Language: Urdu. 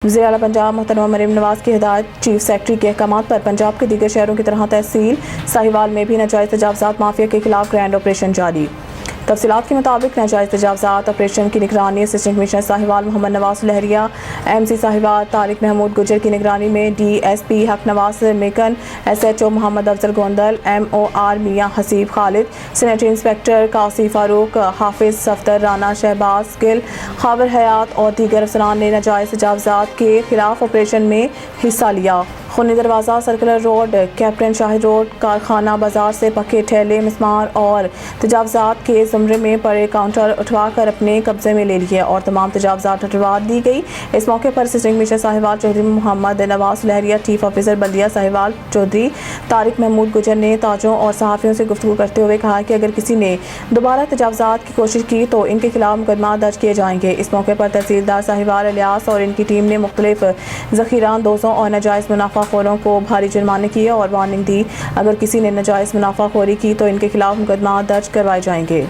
وزیر اعلیٰ پنجاب محترمہ مریم نواز کی ہدایت چیف سیکرٹری کے احکامات پر پنجاب کے دیگر شہروں کی طرح تحصیل ساہیوال میں بھی ناجائز تجاوزات مافیا کے خلاف گرینڈ آپریشن جاری۔ تفصیلات کے مطابق ناجائز تجاوزات آپریشن کی نگرانی اسسٹنٹ کمشنر ساہیوال محمد نواز لہریہ، ایم سی ساہیوال طارق محمود گجر کی نگرانی میں ڈی ایس پی حق نواز مکن، ایس ایچ او محمد افضل گوندل، ایم او آر میاں حسیب خالد، سینیٹری انسپکٹر قاسی فاروق، حافظ صفدر، رانا شہباز گل، خاور حیات اور دیگر افسران نے ناجائز تجاوزات کے خلاف آپریشن میں حصہ لیا۔ خونی دروازہ، سرکلر روڈ، کیپٹن شاہد روڈ، کارخانہ بازار سے پکے ٹھیلے، مسمار اور تجاوزات کے زمرے میں پڑے کاؤنٹر اٹھوا کر اپنے قبضے میں لے لیے اور تمام تجاوزات ہٹوا دی گئی۔ اس موقع پر اسسٹنٹ کمشنر ساہیوال چودھری محمد نواز لہریہ، چیف آفیسر بلدیہ ساہیوال چودھری طارق محمود گجر نے تاجروں اور صحافیوں سے گفتگو کرتے ہوئے کہا کہ اگر کسی نے دوبارہ تجاوزات کی کوشش کی تو ان کے خلاف مقدمات درج کیے جائیں گے۔ اس موقع پر تحصیلدار ساہیوال الیاس اور ان کی ٹیم نے مختلف ذخیرہ اندوزوں اور ناجائز منافع خوروں کو بھاری جرمانے کیے اور وارننگ دی، اگر کسی نے ناجائز منافع خوری کی تو ان کے خلاف مقدمات درج کروائے جائیں گے۔